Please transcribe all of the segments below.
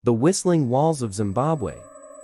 The whistling walls of Zimbabwe.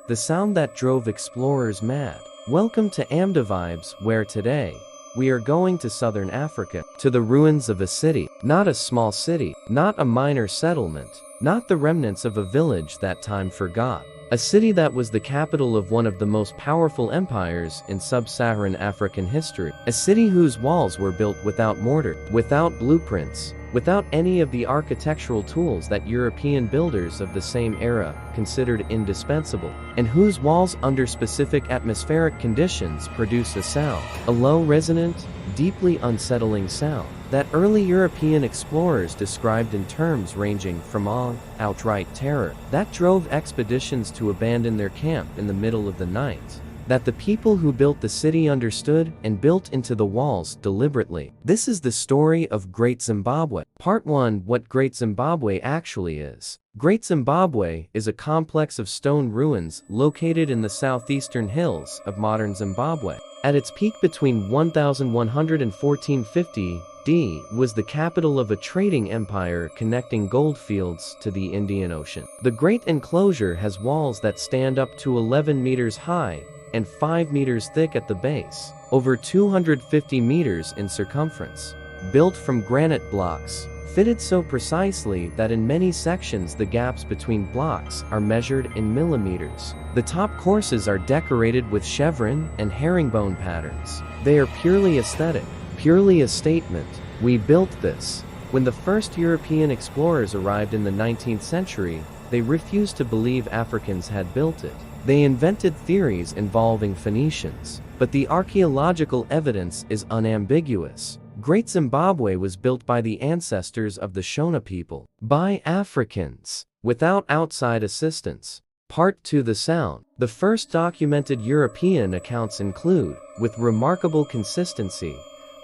The sound that drove explorers mad. Welcome to Amda Vibes, where today, we are going to southern Africa, to the ruins of a city. Not a small city, not a minor settlement, not the remnants of a village that time forgot. A city that was the capital of one of the most powerful empires in sub-Saharan African history. A city whose walls were built without mortar, without blueprints, without any of the architectural tools that European builders of the same era considered indispensable, and whose walls under specific atmospheric conditions produce a sound, a low resonant, deeply unsettling sound, that early European explorers described in terms ranging from awe, outright terror, that drove expeditions to abandon their camp in the middle of the night, that the people who built the city understood and built into the walls deliberately. This is the story of Great Zimbabwe. Part 1: What Great Zimbabwe actually is. Great Zimbabwe is a complex of stone ruins located in the southeastern hills of modern Zimbabwe. At its peak between 1100 and 1450 D was the capital of a trading empire connecting goldfields to the Indian Ocean. The great enclosure has walls that stand up to 11 meters high and 5 meters thick at the base, over 250 meters in circumference. Built from granite blocks, fitted so precisely that in many sections the gaps between blocks are measured in millimeters. The top courses are decorated with chevron and herringbone patterns. They are purely aesthetic, purely a statement. We built this. When the first European explorers arrived in the 19th century, they refused to believe Africans had built it. They invented theories involving Phoenicians, but the archaeological evidence is unambiguous. Great Zimbabwe was built by the ancestors of the Shona people, by Africans, without outside assistance. Part 2: The sound. The first documented European accounts include, with remarkable consistency,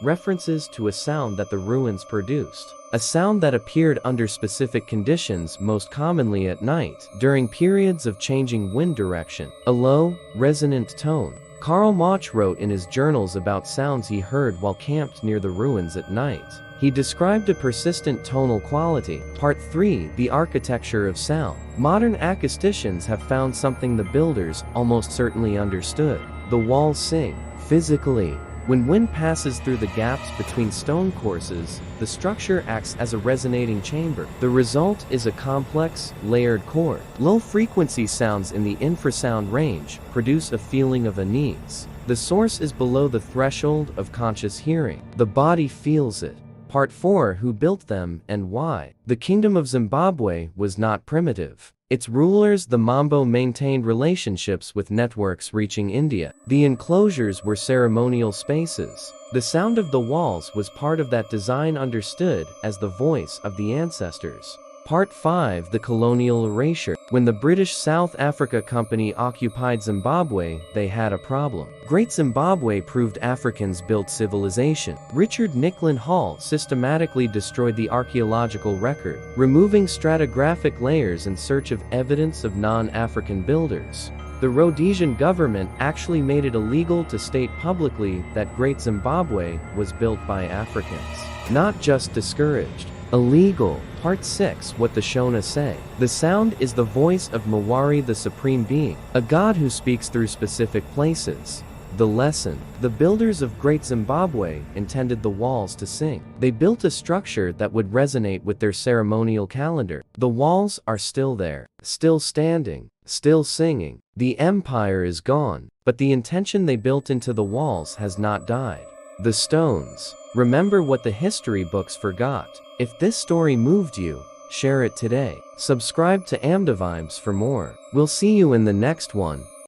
references to a sound that the ruins produced. A sound that appeared under specific conditions, most commonly at night, during periods of changing wind direction. A low, resonant tone. Karl Mach wrote in his journals about sounds he heard while camped near the ruins at night. He described a persistent tonal quality. Part 3: The architecture of sound. Modern acousticians have found something the builders almost certainly understood. The walls sing, physically. When wind passes through the gaps between stone courses, the structure acts as a resonating chamber. The result is a complex, layered chord. Low-frequency sounds in the infrasound range produce a feeling of unease. The source is below the threshold of conscious hearing. The body feels it. Part 4: Who built them and why? The Kingdom of Zimbabwe was not primitive. Its rulers, the Mambo, maintained relationships with networks reaching India. The enclosures were ceremonial spaces. The sound of the walls was part of that design, understood as the voice of the ancestors. Part 5: The colonial erasure. When the British South Africa Company occupied Zimbabwe, they had a problem. Great Zimbabwe proved Africans built civilization. Richard Nicklin Hall systematically destroyed the archaeological record, removing stratigraphic layers in search of evidence of non-African builders. The Rhodesian government actually made it illegal to state publicly that Great Zimbabwe was built by Africans. Not just discouraged. Illegal. Part 6: What the Shona say. The sound is the voice of Mawari, the supreme being, a god who speaks through specific places. The lesson. The builders of Great Zimbabwe intended the walls to sing. They built a structure that would resonate with their ceremonial calendar. The walls are still there, still standing, still singing. The empire is gone, but the intention they built into the walls has not died. The stones. Remember what the history books forgot. If this story moved you, share it today. Subscribe to Amda Vibes for more. We'll see you in the next one.